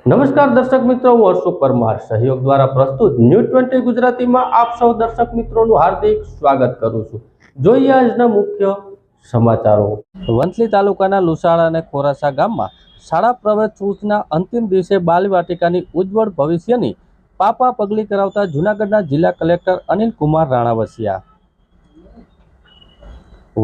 નમસ્કાર દર્શક મિત્રો, હું હર્ષો પરમાર સહયોગ દ્વારા પ્રસ્તુત ન્યૂઝ 20 ગુજરાતીમાં આપ સૌ દર્શક મિત્રોનું હાર્દિક સ્વાગત કરું છું। જોઈએ આજના મુખ્ય સમાચારો। વંથલી તાલુકાના લુસાડા અને ખોરાસા ગામમાં શાળા પ્રવેશ સૂચના અંતિમ દિવસે બાલવાટિકાની ઉજ્જવળ ભવિષ્યની પાપા પગલી કરાવતા જૂનાગઢના જિલ્લા કલેક્ટર અનિલ કુમાર રાણાવસિયા।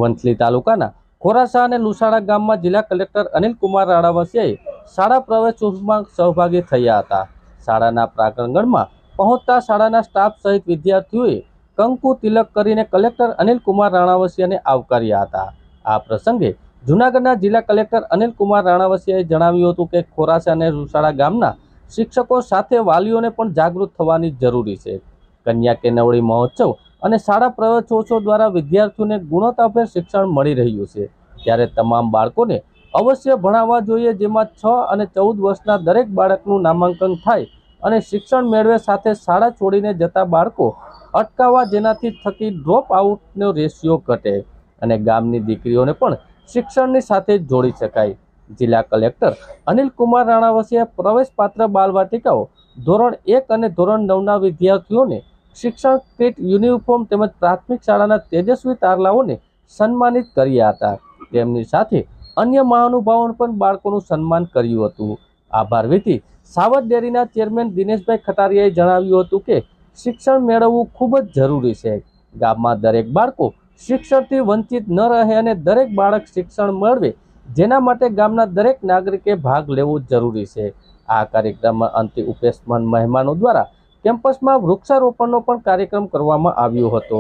વંથલી તાલુકાના ખોરાસા અને લુસાડા ગામમાં જિલ્લા કલેક્ટર અનિલ કુમાર રાણાવસિયાએ શાળા પ્રવેશોત્સવમાં સહભાગી થયા હતા। શાળાના પ્રાંગણમાં પહોંચતા શાળાના સ્ટાફ સહિત વિદ્યાર્થીઓએ કંકુ તિલક કરીને કલેક્ટર અનિલ કુમાર રાણાવસિયાને આવકાર્યા હતા। આ પ્રસંગે જૂનાગઢના જિલ્લા કલેક્ટર અનિલ કુમાર રાણાવસિયાએ જણાવ્યું હતું કે ખોરાસા અને લુસાડા ગામના શિક્ષકો સાથે વાલીઓને પણ જાગૃત થવાની જરૂરી છે। કન્યા કેળવણી મહોત્સવ અને શાળા પ્રવેશોત્સવ દ્વારા વિદ્યાર્થીઓને ગુણવત્તાભેર શિક્ષણ મળી રહ્યું છે, ત્યારે તમામ બાળકોને અવશ્ય ભણાવવા જોઈએ, જેમાં 6 અને 14 વર્ષના દરેક બાળકનું નામાંકન થાય અને શિક્ષણ મેળવે। સાથે શાળા છોડીને જતા બાળકો અટકાવવા, જેનાથી થકી ડ્રોપ આઉટનો રેશિયો ઘટે અને ગામની દીકરીઓને પણ શિક્ષણની સાથે જોડી શકાય। જિલ્લા કલેક્ટર અનિલ કુમાર રાણાવસિયાએ પ્રવેશપાત્ર બાલવાટિકાઓ ધોરણ 1 અને ધોરણ 9ના વિદ્યાર્થીઓને શિક્ષણ કીટ, યુનિફોર્મ તેમજ પ્રાથમિક શાળાના તેજસ્વી તારલાઓને સન્માનિત કર્યા હતા। તેમની સાથે અન્ય મહાનુભાવોએ પણ બાળકોનું સન્માન કર્યું હતું। આભાર વિધિ સાવધ ડેરીના ચેરમેન દિનેશભાઈ ખટારિયાએ જણાવ્યું હતું કે શિક્ષણ મેળવવું ખૂબ જ જરૂરી છે। ગામમાં દરેક બાળકો શિક્ષણથી વંચિત ન રહે અને દરેક બાળક શિક્ષણ મેળવે, જેના માટે ગામના દરેક નાગરિકે ભાગ લેવો જરૂરી છે। આ કાર્યક્રમમાં અંતિમ ઉપસ્થિત મહેમાનો દ્વારા કેમ્પસમાં વૃક્ષારોપણનો પણ કાર્યક્રમ કરવામાં આવ્યો હતો।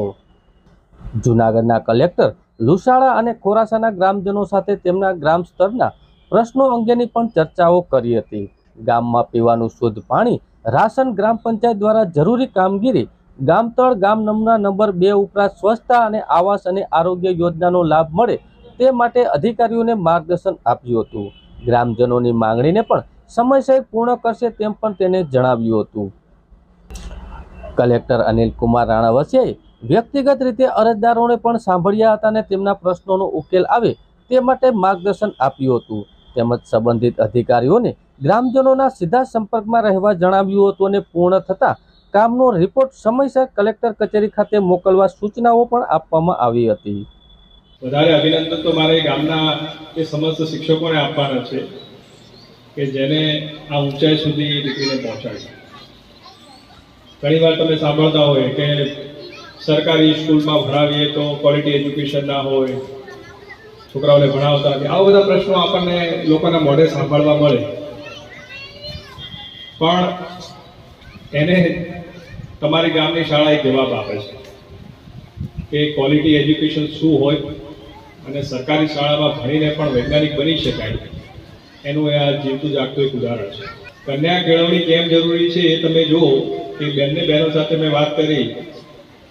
જૂનાગઢના કલેક્ટર લુસાડા અને ખોરાસાના ગ્રામજનો સાથે તેમના ગ્રામ સ્તરના પ્રશ્નો અંગેની પણ ચર્ચાઓ કરી હતી। ગામમાં પીવાનું શુદ્ધ પાણી, રાશન, ગ્રામ પંચાયત દ્વારા જરૂરી કામગીરી, ગામતળ ગામ નમૂના નંબર 2 ઉપરાંત સ્વચ્છતા અને આવાસ અને આરોગ્ય યોજનાનો લાભ મળે તે માટે અધિકારીઓને માર્ગદર્શન આપ્યું હતું। ગ્રામજનોની માંગણીને પણ સમયસર પૂર્ણ કરશે તેમ પણ તેને જણાવ્યું હતું। કલેક્ટર અનિલ કુમાર રાણાવસિયાએ વ્યક્તિગત રીતે અરજદારોને પણ સાંભળ્યા હતા અને તેમના પ્રશ્નોનો ઉકેલ આવે તે માટે માર્ગદર્શન આપ્યું હતું, તેમજ સંબંધિત અધિકારીઓને ગ્રામજનોના સીધા સંપર્કમાં રહેવા જણાવ્યું હતું અને પૂર્ણ થતા કામનો રિપોર્ટ સમયસર કલેક્ટર કચેરી ખાતે મોકલવા સૂચનાઓ પણ આપવામાં આવી હતી। વધારે અભિનંદન તો મારે ગામના એ સમસ્ત શિક્ષકોને આપવાના છે કે જેને આ ઊંચાઈ સુધી દીકરીને પહોંચાડી। ઘણીવાર તમે સાંભળતા હોય કે સરકારી સ્કૂલમાં ભણાવીએ તો ક્વોલિટી એજ્યુકેશન ના હોય, છોકરાઓને ભણાવતા નથી, આવા બધા પ્રશ્નો આપણને લોકોના મોઢે સાંભળવા મળે। પણ એને તમારી ગામની શાળા એક જવાબ આપે છે કે ક્વોલિટી એજ્યુકેશન શું હોય અને સરકારી શાળામાં ભણીને પણ વૈજ્ઞાનિક બની શકાય, એનું આ જીવતું જાગતું એક ઉદાહરણ છે। કન્યા કેળવણી કેમ જરૂરી છે એ તમે જુઓ કે બંને બહેનો સાથે મેં વાત કરી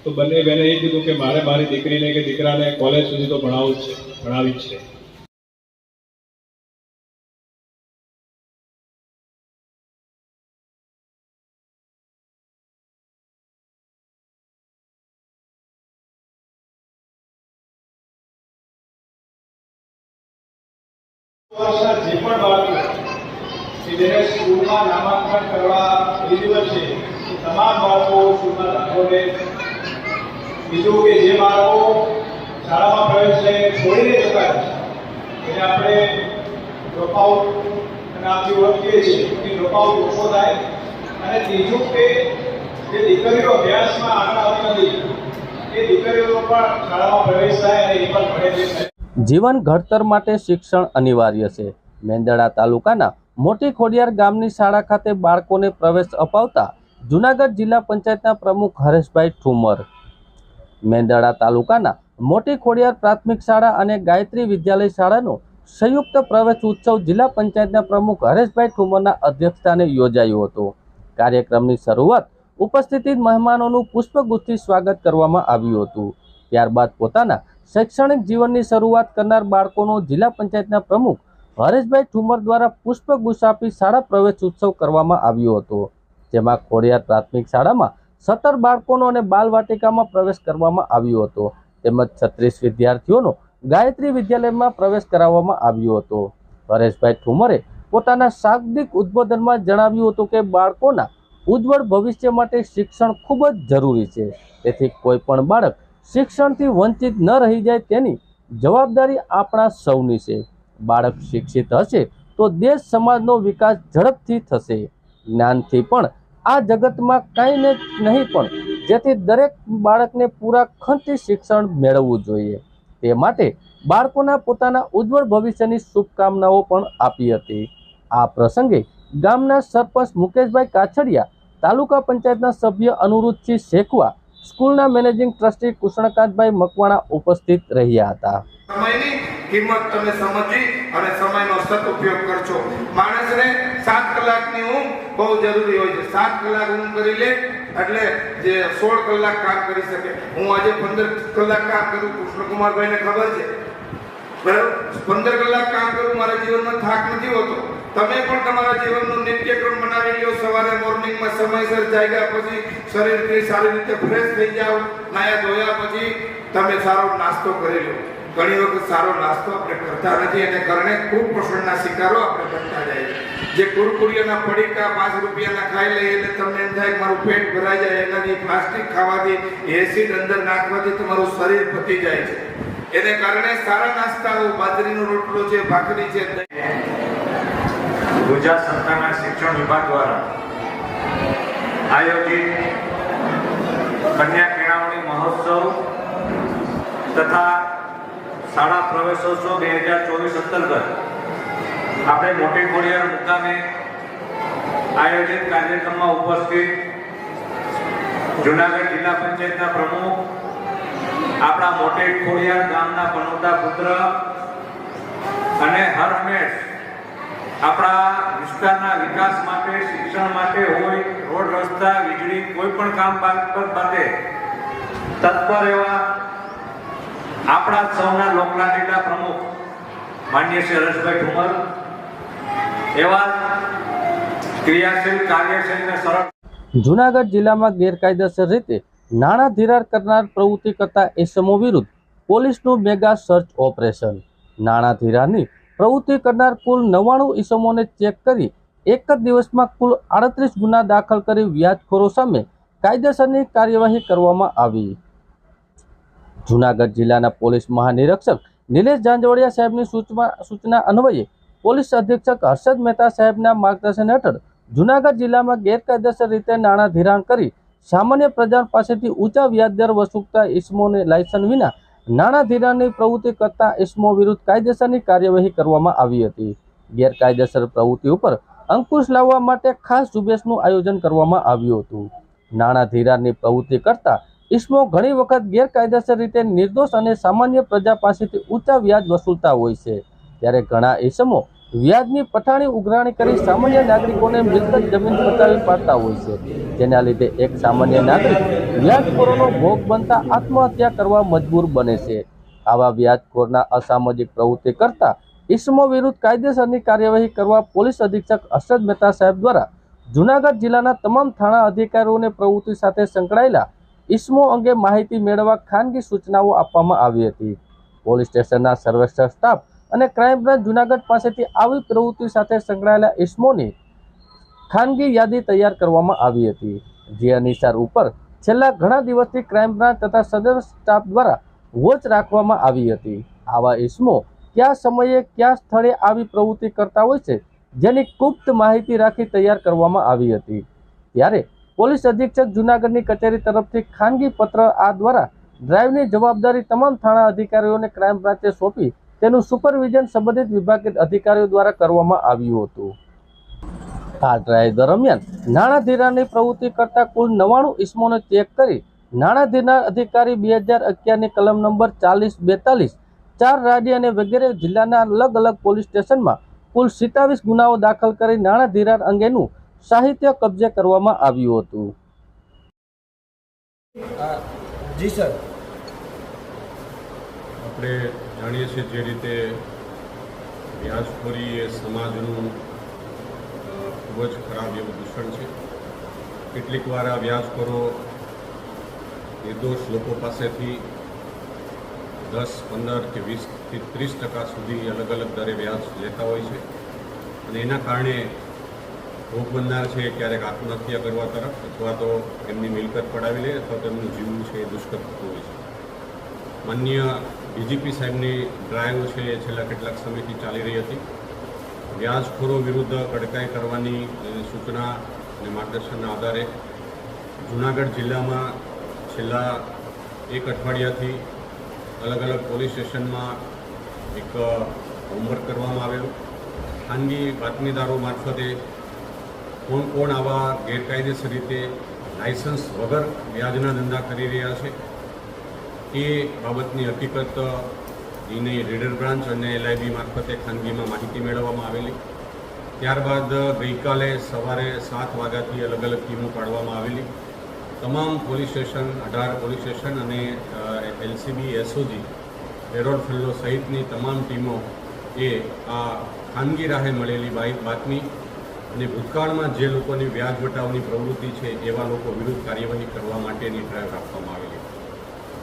તો બંને બહેને એ કીધું કે મારે મારી દીકરીને કે દીકરાને કોલેજ સુધી તો ભણાવી જ છે। જે પણ બાળકો કે જેને સ્કૂલમાં નામાંકન કરવા લીધું છે એ તમામ બાળકો સ્કૂલમાં દાખલો લે। બીજું કે જે બાળકો શાળામાં પ્રવેશ લઈને છોડીને જતા એને આપણે ડ્રોપઆઉટ નામથી ઓળખીએ છીએ કે ડ્રોપઆઉટ ઓછો થાય। અને ત્રીજું કે જે દીકરીઓ અભ્યાસમાં આગળ આવતી નથી એ દીકરીઓ પણ શાળામાં પ્રવેશ થાય અને એ પણ ભણે છે। જીવન ઘડતર માટે શિક્ષણ અનિવાર્ય છે। મેંદરડા તાલુકાના મોટી ખોડિયાર ગામની શાળા ખાતે બાળકોને પ્રવેશ અપાવતા જૂનાગઢ જિલ્લા પંચાયતના પ્રમુખ હરેશભાઈ ઠુમર, મેંદરડા તાલુકાના મોટી ખોડિયાર પ્રાથમિક શાળા અને ગાયત્રી વિદ્યાલય શાળાનો સંયુક્ત પ્રવેશ ઉત્સવ જિલ્લા પંચાયતના પ્રમુખ હરેશભાઈ ઠુમરના અધ્યક્ષસ્થાને યોજાયો હતો। કાર્યક્રમની શરૂઆત ઉપસ્થિત મહેમાનોનું પુષ્પગુચ્છથી સ્વાગત કરવામાં આવ્યું હતું। ત્યારબાદ પોતાના શૈક્ષણિક જીવનની શરૂઆત કરનાર બાળકોનો જિલ્લા પંચાયતના પ્રમુખ હરેશભાઈ ઠુમર દ્વારા પુષ્પગુચ્છ આપી શાળા પ્રવેશ ઉત્સવ કરવામાં આવ્યો હતો, જેમાં ખોડિયાર પ્રાથમિક શાળામાં 17 બાળકોનો અને બાલવાટિકામાં પ્રવેશ કરવામાં આવ્યો હતો, તેમજ 36 વિદ્યાર્થીઓનો ગાયત્રી વિદ્યાલયમાં પ્રવેશ કરાવવામાં આવ્યો હતો। હરેશભાઈ ઠુમરે પોતાના શાબ્દિક ઉદ્બોધનમાં જણાવ્યું હતું કે બાળકોના ઉજ્જવળ ભવિષ્ય માટે શિક્ષણ ખૂબ જ જરૂરી છે, તેથી કોઈ પણ બાળક શિક્ષણથી વંચિત ન રહી જાય તેની જવાબદારી આપણા સૌની છે. બાળક શિક્ષિત હશે તો દેશ સમાજનો વિકાસ ઝડપથી થશે. જ્ઞાનથી પણ આ જગતમાં કાંઈ ને નહીં, પણ જેથી દરેક બાળકને પૂરા ખંતથી શિક્ષણ મેળવવું જોઈએ. તે માટે બાળકોના પોતાના ઉજ્જવળ ભવિષ્યની શુભકામનાઓ પણ આપી હતી. આ પ્રસંગે ગામના સરપંચ મુકેશભાઈ કાછડિયા, તાલુકા પંચાયતના સભ્ય અનુરુદ્ધસિંહ શેખવા, સ્કૂલના મેનેજિંગ ટ્રસ્ટી કૃષ્ણકાંતભાઈ મકવાણા ઉપસ્થિત રહ્યા હતા. સમયની કિંમત તમે સમજી અને સમયનો સદુપયોગ કરજો. માણસને 7 કલાકની ઊંઘ બહુ જરૂરી હોય છે. 7 કલાક ઊંઘ કરી લે એટલે જે 16 કલાક કામ કરી શકે. હું આજે 15 કલાક કામ કરું, કૃષ્ણકુમારભાઈને ખબર છે, બરાબર? 15 કલાક કામ કરું, મારા જીવનમાં થાક નથી હોતો. તમે પણ તમારા જીવનનું નિત્યક્રમ બનાવી લો. સવારે મોર્નિંગમાં સમયસર જાગ્યા પછી શરીરથી સારી રીતે ફ્રેશ થઈ જાઓ. નાયા ધોયા પછી તમે સારો નાસ્તો કરી લો. ઘણી વખત સારો નાસ્તો આપણે કરતા નથી, એને કારણે કુપોષણના શિકારો આપણે બનતા જાય. જે કુરકુરિયાના પડીકા 5 રૂપિયાના ખાઈ લઈએ એટલે તમને એમ થાય કે મારું પેટ ભરાઈ જાય. એનાથી પ્લાસ્ટિક ખાવાથી, એસિડ અંદર નાખવાથી તમારું શરીર પતી જાય છે. એને કારણે સારા નાસ્તાઓ, બાજરીનો રોટલો છે, ભાખરી છે. ગુજરાત સરકારના શિક્ષણ વિભાગ દ્વારા આયોજિત કન્યા કેળવણી મહોત્સવ તથા શાળા પ્રવેશોત્સવ 2024 અંતર્ગત આપણે મોટી ખોડિયાર મુકામે આયોજિત કાર્યક્રમમાં ઉપસ્થિત જૂનાગઢ જિલ્લા પંચાયતના પ્રમુખ, આપણા મોટી ખોડિયાર ગામના પનોતા પુત્ર અને હર હંમેશ આપણા વિસ્તારના વિકાસ માટે, શિક્ષણ માટે હોય, રોડ રસ્તા, વીજળી, કોઈ પણ કામ બાબતે તત્પર એવા આપણા સૌના લોકલાડીલા પ્રમુખ માનનીય શ્રી હરેશભાઈ ઠુમર એવા ક્રિયાશીલ, કાર્યશીલ અને સરળ. જૂનાગઢ જિલ્લામાં ગેરકાયદેસર રીતે નાણાં ધિરાણ કરનાર પ્રવૃત્તિ કરતા એસમો વિરુદ્ધ પોલીસનું મેગા સર્ચ ઓપરેશન. નાણાં ધિરાણની પ્રવૃત્તિ કરનાર કુલ 99 ઇસમોને ચેક કરી એક જ દિવસમાં કુલ 38 ગુના દાખલ કરી વ્યાજખોરો સામે કાયદેસરની કાર્યવાહી કરવામાં આવી. જૂનાગઢ જિલ્લાના પોલીસ મહાનિરીક્ષક નિલેશ જાંજવડિયા સાહેબની સૂચના અન્વયે પોલીસ અધિક્ષક હર્ષદ મહેતા સાહેબના માર્ગદર્શન હેઠળ જૂનાગઢ જિલ્લામાં ગેરકાયદેસર રીતે નાણાં ધિરાણ કરી સામાન્ય પ્રજા પાસેથી ઊંચા વ્યાજદર વસૂલતા ઇસમોને લાયસન્સ વિના નાણાં ધિરાણની પ્રવૃત્તિ કરતા ઇસમો વિરુદ્ધ કાયદેસરની કાર્યવાહી કરવામાં આવી હતી. ગેરકાયદેસર પ્રવૃત્તિ ઉપર અંકુશ લાવવા માટે ખાસ ઝુંબેશનું આયોજન કરવામાં આવ્યું હતું. નાણાં ધિરાણની પ્રવૃત્તિ કરતા ઇસમો ઘણી વખત ગેરકાયદેસર રીતે નિર્દોષ અને સામાન્ય પ્રજા પાસેથી ઊંચા વ્યાજ વસૂલતા હોય છે, ત્યારે ઘણા ઇસમો વ્યાજની પઠાણી ઉઘરાણી કરી સામાન્ય નાગરિકોને મિલકત જમીન પચાવી પાડતા હોય છે, જેના લીધે એક સામાન્ય નાગરિક વ્યાજખોરોનો ભોગ બનતા આત્મહત્યા કરવા મજબૂર બને છે. આવા વ્યાજખોરના અસામાજિક પ્રવૃત્તિ કરતા ઇસમો વિરુદ્ધ કાયદેસરની કાર્યવાહી કરવા પોલીસ અધિક્ષક હર્ષદ મહેતા સાહેબ દ્વારા જૂનાગઢ જિલ્લાના તમામ થાણા અધિકારીઓને પ્રવૃત્તિ સાથે સંકળાયેલા ઇસમો અંગે માહિતી મેળવવા ખાનગી સૂચનાઓ આપવામાં આવી હતી. પોલીસ સ્ટેશનના સર્વેક્ષક સ્ટાફ અને ક્રાઇમ બ્રાન્ચ જૂનાગઢ પાસેથી આવી પ્રવૃત્તિ સાથે સંકળાયેલા ઇસમોની ખાનગી યાદી તૈયાર કરવામાં આવી હતી, જે અનુસાર ઉપર છેલ્લા ઘણા દિવસથી ક્રાઇમ બ્રાન્ચ તથા સદર સ્ટાફ દ્વારા વોચ રાખવામાં આવી હતી. આવા ઇસમો કયા સમયે કયા સ્થળે આવી પ્રવૃત્તિ કરતા હોય છે, જેની ગુપ્ત માહિતી રાખી તૈયાર કરવામાં આવી હતી. ત્યારે પોલીસ અધિક્ષક જૂનાગઢની કચેરી તરફથી ખાનગી પત્ર આ દ્વારા ડ્રાઈવની જવાબદારી તમામ થાણા અધિકારીઓને ક્રાઇમ બ્રાન્ચે સોંપી તેનું સુપરવિઝન સંબંધિત વિભાગીય અધિકારીઓ દ્વારા કરવામાં આવ્યું હતું. આ ડ્રાઈવ દરમિયાન નાણાં ધિરાણની પ્રવૃત્તિ કરતા કુલ 99 ઇસમોને ચેક કરી નાણાં ધિરાણ અધિકારી 2011ની કલમ નંબર 4042, 4 રાડી અને વગેરે જિલ્લાના અલગ અલગ પોલીસ સ્ટેશનમાં કુલ 27 ગુનાઓ દાખલ કરી નાણાં ધિરાણ અંગેનું સાહિત્ય કબજે કરવામાં આવ્યું હતું. જી સર, આપણે જાણીએ છીએ જે રીતે વ્યાજખોરી એ સમાજનું ખૂબ જ ખરાબ એવું દૂષણ છે. કેટલીક વાર આ વ્યાજખોરો નિર્દોષ લોકો પાસેથી 10, 15 કે 20 થી 30% સુધી અલગ અલગ દરે વ્યાજ લેતા હોય છે. અને એના કારણે ભોગ બનનાર છે ક્યારેક આત્મહત્યા કરવા તરફ અથવા તો એમની મિલકત પડાવી લે અથવા તો એમનું જીવવું છે એ દુષ્કર થતું હોય છે. માનનીય ડીજીપી સાહેબની ડ્રાઈવ છે એ છેલ્લા કેટલાક સમયથી ચાલી રહી હતી. વ્યાજખોરો વિરુદ્ધ કડકાઈ કરવાની સૂચના અને માર્ગદર્શનના આધારે જૂનાગઢ જિલ્લામાં છેલ્લા એક અઠવાડિયાથી અલગ અલગ પોલીસ સ્ટેશનમાં એક હોમવર્ક કરવામાં આવેલું. ખાનગી બાતમીદારો મારફતે કોણ આવા ગેરકાયદેસર રીતે લાયસન્સ વગર વ્યાજના ધંધા કરી રહ્યા છે એ બાબતની હકીકત એની રીડર બ્રાન્ચ અને LIB મારફતે ખાનગીમાં માહિતી મેળવવામાં આવેલી. ત્યારબાદ ગઈકાલે સવારે 7 વાગ્યાથી અલગ અલગ ટીમો પાડવામાં આવેલી. તમામ પોલીસ સ્ટેશન 18 પોલીસ સ્ટેશન અને LCB SOG પેરોલ ફેલો સહિતની તમામ ટીમો એ આ ખાનગી રાહે મળેલી બાતમી અને ભૂતકાળમાં જે લોકોની વ્યાજ વટાવની પ્રવૃત્તિ છે એવા લોકો વિરુદ્ધ કાર્યવાહી કરવા માટેની ડ્રાઈવ રાખવામાં આવેલી.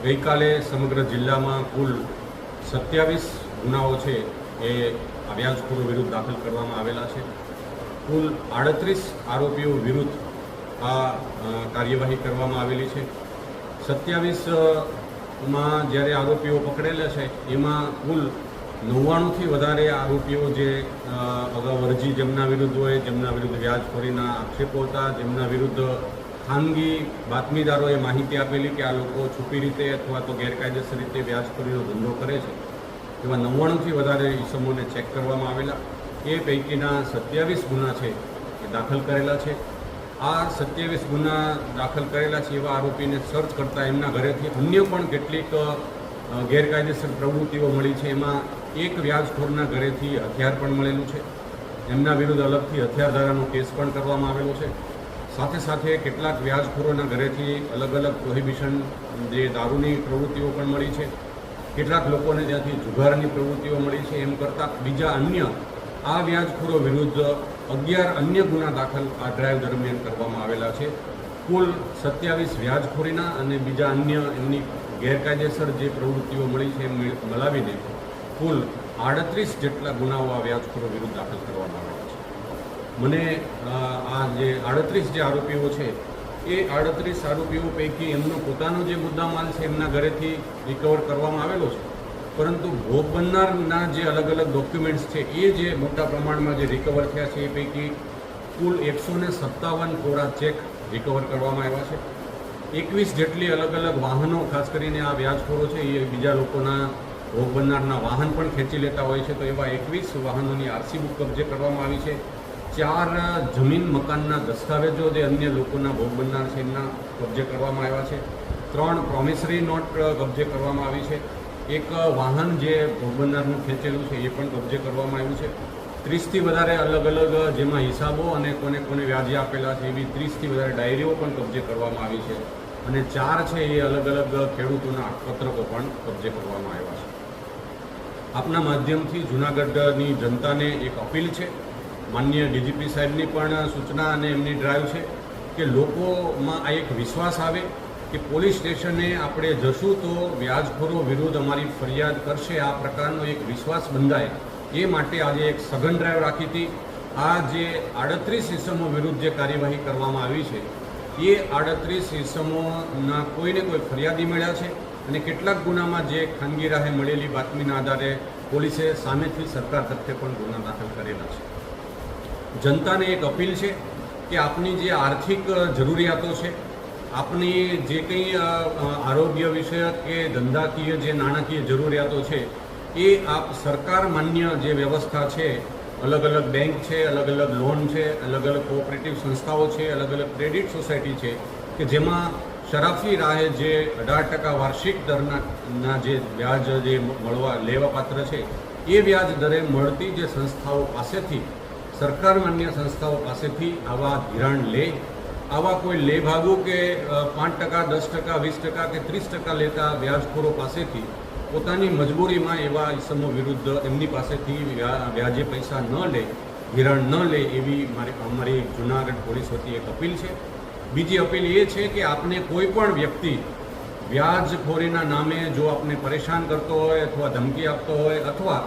ગઈકાલે સમગ્ર જિલ્લામાં કુલ 27 ગુનાઓ છે એ વ્યાજખોરો વિરુદ્ધ દાખલ કરવામાં આવેલા છે. કુલ 38 આરોપીઓ વિરુદ્ધ આ કાર્યવાહી કરવામાં આવેલી છે. 27માં જ્યારે આરોપીઓ પકડેલા છે એમાં કુલ 99થી વધારે આરોપીઓ જે અગાઉ અરજી જેમના વિરુદ્ધ હોય, જેમના વિરુદ્ધ વ્યાજખોરીના આક્ષેપો હતા, જેમના વિરુદ્ધ ખાનગી બાતમીદારોએ માહિતી આપેલી કે આ લોકો છુપી રીતે અથવા તો ગેરકાયદેસર રીતે વ્યાજખોરીનો ધંધો કરે છે, એવા 99થી વધારે ઇસમોને ચેક કરવામાં આવેલા. એ પૈકીના 27 ગુના છે એ દાખલ કરેલા છે. આ 27 ગુના દાખલ કરેલા છે એવા આરોપીને સર્ચ કરતાં એમના ઘરેથી અન્ય પણ કેટલીક ગેરકાયદેસર પ્રવૃત્તિઓ મળી છે. એમાં એક વ્યાજખોરના ઘરેથી હથિયાર પણ મળેલું છે. એમના વિરુદ્ધ અલગથી હથિયાર ધારાનો કેસ પણ કરવામાં આવેલો છે. સાથે સાથે કેટલાક વ્યાજખોરોના ઘરેથી અલગ અલગ પ્રોહિબિશન જે દારૂની પ્રવૃત્તિઓ પણ મળી છે. કેટલાક લોકોને ત્યાંથી જુગારની પ્રવૃત્તિઓ મળી છે. એમ કરતાં બીજા અન્ય આ વ્યાજખોરો વિરુદ્ધ 11 અન્ય ગુના દાખલ આ ડ્રાઈવ દરમિયાન કરવામાં આવેલા છે. કુલ 27 વ્યાજખોરીના અને બીજા અન્ય એમની ગેરકાયદેસર જે પ્રવૃત્તિઓ મળી છે એમ મળાવીને કુલ 38 જેટલા ગુનાઓ આ વ્યાજખોરો વિરુદ્ધ દાખલ કરવામાં આવેલા છે. મને આ જે 38 જે આરોપીઓ છે એ 38 આરોપીઓ પૈકી એમનો પોતાનો જે મુદ્દામાલ છે એમના ઘરેથી રિકવર કરવામાં આવેલો છે, પરંતુ ભોગ બનનારના જે અલગ અલગ ડોક્યુમેન્ટ્સ છે એ જે મોટા પ્રમાણમાં જે રિકવર થયા છે એ પૈકી કુલ 157 કોરા ચેક રિકવર કરવામાં આવ્યા છે. 21 જેટલી અલગ અલગ વાહનો, ખાસ કરીને આ વ્યાજખોરો છે એ બીજા લોકોના ભોગ બનનારના વાહન પણ ખેંચી લેતા હોય છે, તો એવા 21 વાહનોની RC બુક કબજે કરવામાં આવી છે. 4 જમીન મકાનના દસ્તાવેજો જે અન્ય લોકોના ભોગ બનનાર છે એમના કબજે કરવામાં આવ્યા છે. 3 પ્રોમિસરી નોટ કબજે કરવામાં આવી છે. એક વાહન જે ભોગ બનનારનું ખેંચેલું છે એ પણ કબજે કરવામાં આવ્યું છે. 30થી વધારે અલગ અલગ જેમાં હિસાબો અને કોને કોને વ્યાજે આપેલા છે એવી 30થી વધારે ડાયરીઓ પણ કબજે કરવામાં આવી છે. અને 4 છે એ અલગ અલગ ખેડૂતોના આંકપત્રકો પણ કબજે કરવામાં આવ્યા છે. આપના માધ્યમથી જૂનાગઢની જનતાને એક અપીલ છે, માનનીય DGP સાહેબની પણ સૂચના અને એમની ડ્રાઈવ છે કે લોકોમાં આ એક વિશ્વાસ આવે કે પોલીસ સ્ટેશને આપણે જશું તો વ્યાજખોરો વિરુદ્ધ અમારી ફરિયાદ કરશે, આ પ્રકારનો એક વિશ્વાસ બંધાય એ માટે આજે એક સઘન ડ્રાઈવ રાખી હતી. આ જે 38 ઇસમો વિરુદ્ધ જે કાર્યવાહી કરવામાં આવી છે એ 38 ઇસમોના કોઈને કોઈ ફરિયાદી મળ્યા છે અને કેટલાક ગુનામાં જે ખાનગી રાહે મળેલી બાતમીના આધારે પોલીસે સામેથી સરકાર તરફે પણ ગુના દાખલ કરેલા છે. જનતાને એક અપીલ છે કે આપની જે આર્થિક જરૂરિયાતો છે, આપની જે કંઈ આરોગ્ય વિષયક કે ધંધાકીય જે નાણાકીય જરૂરિયાતો છે એ આપ સરકાર માન્ય જે વ્યવસ્થા છે, અલગ અલગ બેંક છે, અલગ અલગ લોન છે, અલગ અલગ કોઓપરેટિવ સંસ્થાઓ છે, અલગ અલગ ક્રેડિટ સોસાયટી છે કે જેમાં શરાફી રાહે જે 18% વાર્ષિક દરના જે વ્યાજ જે લેવા પાત્ર છે એ વ્યાજ દરે મળતી જે સંસ્થાઓ પાસેથી, સરકાર માન્ય સંસ્થાઓ પાસેથી આવા ધિરાણ લે, આવા કોઈ લેભાગુ કે 5%, 10%, 20% કે 30% લેતા વ્યાજખોરો પાસેથી પોતાની મજબૂરીમાં એવા ઇસમો વિરુદ્ધ એમની પાસેથી વ્યાજે પૈસા ન લે, ધિરાણ ન લે એવી અમારી જૂનાગઢ પોલીસ વતી એક અપીલ છે. બીજી અપીલ એ છે કે આપને કોઈ પણ વ્યક્તિ વ્યાજખોરીના નામે જો આપને પરેશાન કરતો હોય અથવા ધમકી આપતો હોય અથવા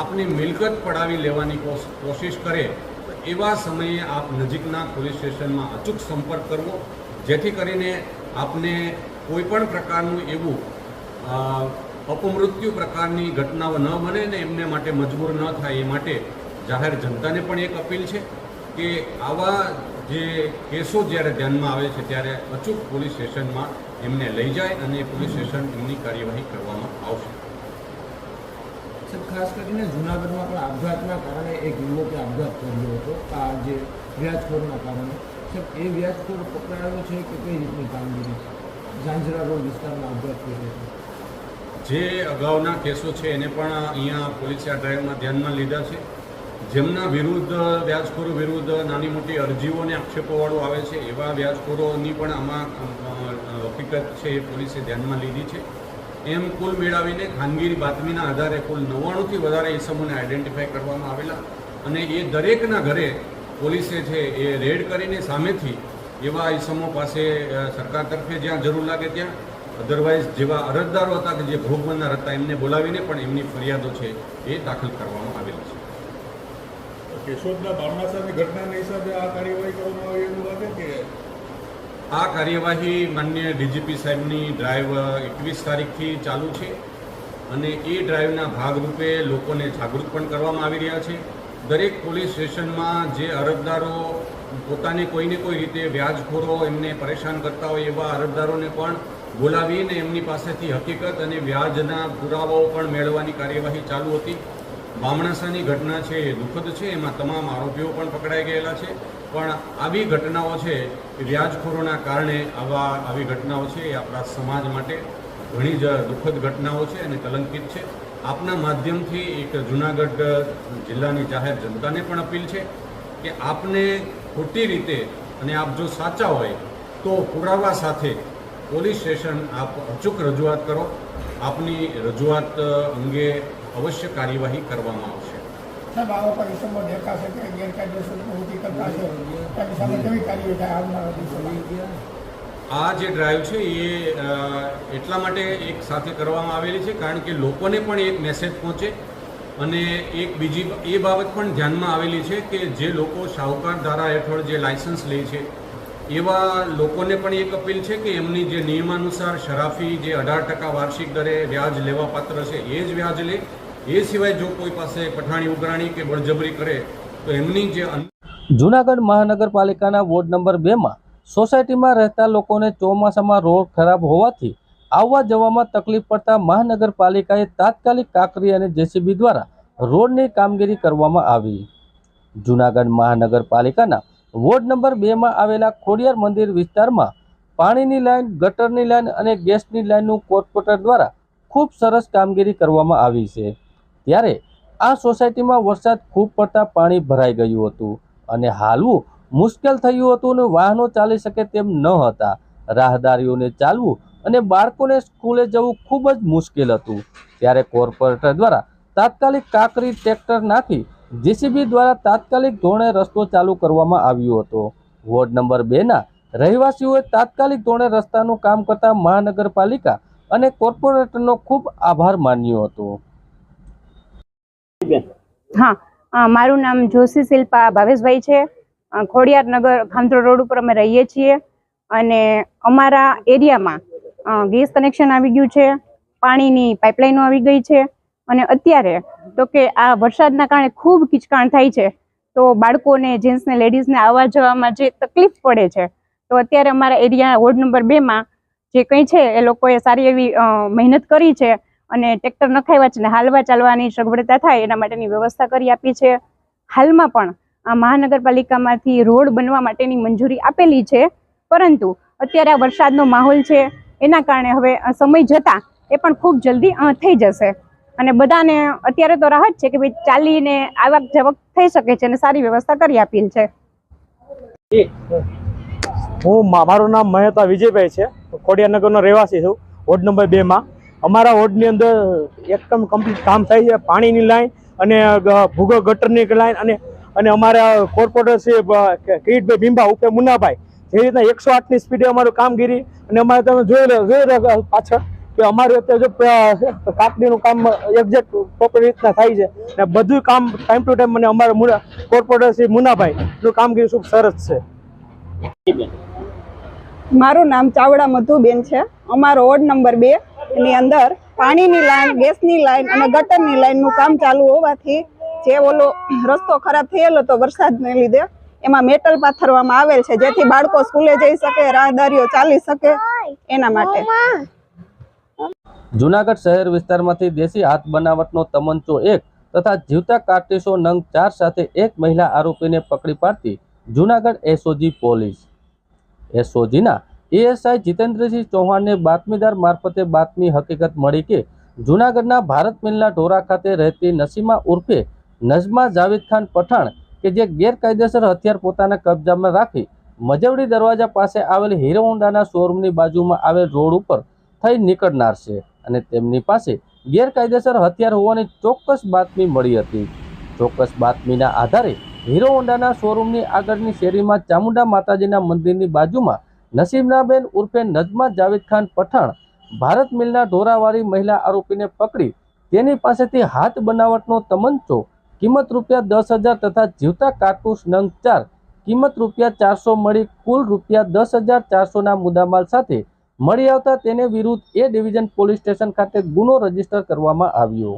આપની મિલકત પડાવી લેવાની કોશિશ કરે તો એવા સમયે આપ નજીકના પોલીસ સ્ટેશનમાં અચૂક સંપર્ક કરવો, જેથી કરીને આપને કોઈપણ પ્રકારનું એવું અપમૃત્યુ પ્રકારની ઘટનાઓ ન બને ને એમને માટે મજબૂર ન થાય એ માટે જાહેર જનતાને પણ એક અપીલ છે કે આવા જે કેસો જ્યારે ધ્યાનમાં આવે છે ત્યારે અચૂક પોલીસ સ્ટેશનમાં એમને લઈ જાય અને પોલીસ સ્ટેશન એમની કાર્યવાહી કરવામાં આવશે. સર, ખાસ કરીને જૂનાગઢમાં પણ આપઘાતના કારણે એક યુવકે આપઘાત કર્યો હતો, આ જે વ્યાજખોરના કારણે. સર, એ વ્યાજખોર પકડાયો છે કે કઈ રીતની કામગીરી? ઝાંઝરા રોડ વિસ્તારમાં આપઘાત કર્યો હતો. જે અગાઉના કેસો છે એને પણ અહીંયા પોલીસે આ ડ્રાઈવમાં ધ્યાનમાં લીધા છે. જેમના વિરુદ્ધ વ્યાજખોરો વિરુદ્ધ નાની મોટી અરજીઓ અને આક્ષેપોવાળો આવે છે એવા વ્યાજખોરોની પણ આમાં હકીકત છે એ પોલીસે ધ્યાનમાં લીધી છે. એમ કુલ મેળવીને ખાનગી બાતમીના આધારે કુલ 99થી વધારે ઇસમોને આઈડેન્ટિફાઈ કરવામાં આવેલા અને એ દરેકના ઘરે પોલીસે છે એ રેડ કરીને સામેથી એવા ઇસમો પાસે સરકાર તરફે જ્યાં જરૂર લાગે ત્યાં, અધરવાઇઝ જેવા અરજદારો હતા કે જે ભોગ બનનાર હતા એમને બોલાવીને પણ એમની ફરિયાદો છે એ દાખલ કરવામાં આવેલી છે. કેશોદના બામણાસાની ઘટનાના હિસાબે આ કાર્યવાહી કરવામાં આવી એવું લાગે કે આ કાર્યવાહી માનનીય ડીજીપી સાહેબની ડ્રાઈવ 21 તારીખથી ચાલુ છે અને એ ડ્રાઈવના ભાગરૂપે લોકોને જાગૃત પણ કરવામાં આવી રહ્યા છે. દરેક પોલીસ સ્ટેશનમાં જે અરજદારો પોતાને કોઈને કોઈ રીતે વ્યાજખોરો એમને પરેશાન કરતા હોય એવા અરજદારોને પણ બોલાવીને એમની પાસેથી હકીકત અને વ્યાજના પુરાવાઓ પણ મેળવવાની કાર્યવાહી ચાલુ હતી. બામણાસાની ઘટના છે એ દુઃખદ છે, એમાં તમામ આરોપીઓ પણ પકડાઈ ગયેલા છે, પણ આવી ઘટનાઓ છે એ વ્યાજખોરોના કારણે આવી ઘટનાઓ છે એ આપણા સમાજ માટે ઘણી જ દુઃખદ ઘટનાઓ છે અને કલંકિત છે. આપના માધ્યમથી એક જૂનાગઢ જિલ્લાની જાહેર જનતાને પણ અપીલ છે કે આપને ખોટી રીતે અને આપ જો સાચા હોય તો પુરાવા સાથે પોલીસ સ્ટેશન આપ અચૂક રજૂઆત કરો. આપની રજૂઆત અંગે અવશ્ય કાર્યવાહી કરવામાં આવશે. સાહેબ, આવો કોઈ સમય દેખાશે કે ગેરકાયદેસર પ્રવૃત્તિ કરતા છે તેની સામે કેવી કાર્યવાહી થાય આવનારા દિવસોમાં? આ જે ડ્રાઈવ છે એ એટલા માટે એક સાથે કરવામાં આવેલી છે કારણ કે લોકોને પણ એક મેસેજ પહોંચે અને એક બીજી એ બાબત પણ ધ્યાનમાં આવેલી છે કે જે લોકો શાહુકાર ધારા હેઠળ જે લાયસન્સ લે છે એવા લોકોને પણ એક અપીલ છે કે એમની જે નિયમાનુસાર શરાફી જે 18% વાર્ષિક દરે વ્યાજ લેવા પાત્ર છે એ જ વ્યાજ લે. એ સિવાય જો કોઈ પાસે પઠાણી ઉઘરાણી કે બળજબરી કરે તો એમની જે જૂનાગઢ મહાનગરપાલિકાના વોર્ડ નંબર 2માં સોસાયટીમાં રહેતા લોકોને ચોમાસામાં રોડ ખરાબ હોવાથી આવવા જવામાં તકલીફ પડતા મહાનગરપાલિકાએ તાત્કાલિક કાંકરી અને જેસીબી દ્વારા રોડની કામગીરી કરવામાં આવી. જૂનાગઢ મહાનગરપાલિકાના વોર્ડ નંબર 2માં આવેલા ખોડિયાર મંદિર વિસ્તારમાં પાણીની લાઇન, ગટરની લાઇન અને ગેસની લાઇનનું કોર્પોરેટર દ્વારા ખૂબ સરસ કામગીરી કરવામાં આવી છે. ત્યારે આ સોસાયટીમાં વરસાદ ખૂબ પડતા પાણી ભરાઈ ગયું હતું અને હાલવું મુશ્કેલ થયું હતું અને વાહનો ચાલી શકે તેમ ન હતા. રાહદારીઓને ચાલવું અને બાળકોને સ્કૂલે જવું ખૂબ જ મુશ્કેલ હતું. ત્યારે કોર્પોરેટર દ્વારા તાત્કાલિક કાંકરી ટ્રેક્ટર નાખી જેસીબી દ્વારા તાત્કાલિક ધોરણે રસ્તો ચાલુ કરવામાં આવ્યો હતો. વોર્ડ નંબર 2ના રહેવાસીઓએ તાત્કાલિક ધોરણે રસ્તાનું કામ કરતા મહાનગરપાલિકા અને કોર્પોરેટરનો ખૂબ આભાર માન્યો હતો. હા, મારું નામ જોશી શિલ્પા ભાવેશભાઈ છે. ખોડિયાર નગર ખામતોડ રોડ ઉપર અમે રહીએ છીએ અને અમારા એરિયામાં ગેસ કનેક્શન આવી ગયું છે, પાણીની પાઇપલાઇનો આવી ગઈ છે અને અત્યારે તો કે આ વરસાદના કારણે ખૂબ કિચકાણ થાય છે તો બાળકોને, જેન્ટ્સને, લેડીઝને આવવા જવામાં જે તકલીફ પડે છે તો અત્યારે અમારા એરિયા વોર્ડ નંબર 2માં જે કંઈ છે એ લોકોએ સારી એવી મહેનત કરી છે અને ટ્રેક્ટર નખાવ્યા છે અને હાલવા ચાલવાની સગવડતા થાય એના માટેની વ્યવસ્થા કરી આપી છે. હાલમાં પણ આ મહાનગરપાલિકામાંથી રોડ બનવા માટેની મંજૂરી આપેલી છે, પરંતુ અત્યારે આ વરસાદનો માહોલ છે એના કારણે હવે સમય જતાં એ પણ ખૂબ જલ્દી થઈ જશે અને બધાને અત્યારે તો રાહત છે કે ભાઈ ચાલીને આવક જવક થઈ શકે છે અને સારી વ્યવસ્થા કરી આપેલ છે. મારું નામ મહેતા વિજયભાઈ છે, ખોડિયારનગરનો રહેવાસી છું. વોર્ડ નંબર 2માં અમારા વોર્ડની અંદર એકદમ કમ્પ્લીટ કામ થાય છે. પાણીની લાઈન અને ભૂગર્ભ ગટરની લાઈન અને અમારા કોર્પોરેટર શ્રી કિરીટભાઈ ભીમભા ઉપે મુન્નાભાઈ જે રીતના 108ની સ્પીડે અમારું કામગીરી અને અમારે તમે જોઈ પાછળ કે અમારું અત્યારે જો કાપડીનું કામ એક્ઝેક્ટ પ્રોપર રીતના થાય છે ને બધું કામ ટાઈમ ટુ ટાઈમ મને અમારા કોર્પોરેટર શ્રી મુનાભાઈનું કામગીરી ખૂબ સરસ છે. મારું નામ ચાવડા મધુબેન છે. અમારો વોર્ડ નંબર 2 ની અંદર પાણીની લાઈન, ગેસની લાઈન અને ગટરની લાઈનનું કામ ચાલુ હોવાથી જે ઓલો રસ્તો ખરાબ થયેલો હતો વરસાદને લીધે એમાં મેટલ પાથરવામાં આવેલ છે, જેથી બાળકો સ્કૂલે જઈ શકે, રાહદારીઓ ચાલી શકે એના માટે. જૂનાગઢ શહેર વિસ્તારમાંથી દેશી હાથ બનાવટનો તમંચો 1 તથા જીવતા કારતીસો નંગ 4 સાથે એક મહિલા આરોપીને પકડી પાડતી જૂનાગઢ એસઓજી પોલીસ. એસઓજીના એએસઆઈ જીતેન્દ્રસિંહ ચૌહાણને બાતમીદાર મારફતે બાતમી હકીકત મળી કે જૂનાગઢના ભારત મિલના ઢોરા ખાતે રહેતી નસીમા ઉર્ફે નજમા જાવેદ ખાન પઠાણ કે જે ગેરકાયદેસર હથિયાર પોતાના કબજામાં રાખી મજવડી દરવાજા પાસે આવેલ હીરો હોન્ડાના શોરૂમની બાજુમાં આવેલ રોડ ઉપર થઈ નીકળનાર છે અને તેમની પાસે ગેરકાયદેસર હથિયાર હોવાની ચોક્કસ બાતમી મળી હતી. ચોક્કસ બાતમીના આધારે હીરો હોન્ડાના શોરૂમની આગળની શેરીમાં ચામુંડા માતાજીના મંદિરની બાજુમાં નસીમનાબેન ઉર્ફે નજમા જાવેદ ખાન પઠાણ ભારત મિલના ઢોરાવાળી મહિલા આરોપીને પકડી તેની પાસેથી હાથ બનાવટનો તમંચો કિંમત ₹10,000 તથા જીવતા કારતૂસ નંગ 4 કિંમત ₹400 મળી કુલ ₹10,400ના મુદ્દામાલ સાથે મળી આવતા તેને વિરુદ્ધ એ ડિવિઝન પોલીસ સ્ટેશન ખાતે ગુનો રજીસ્ટર કરવામાં આવ્યો.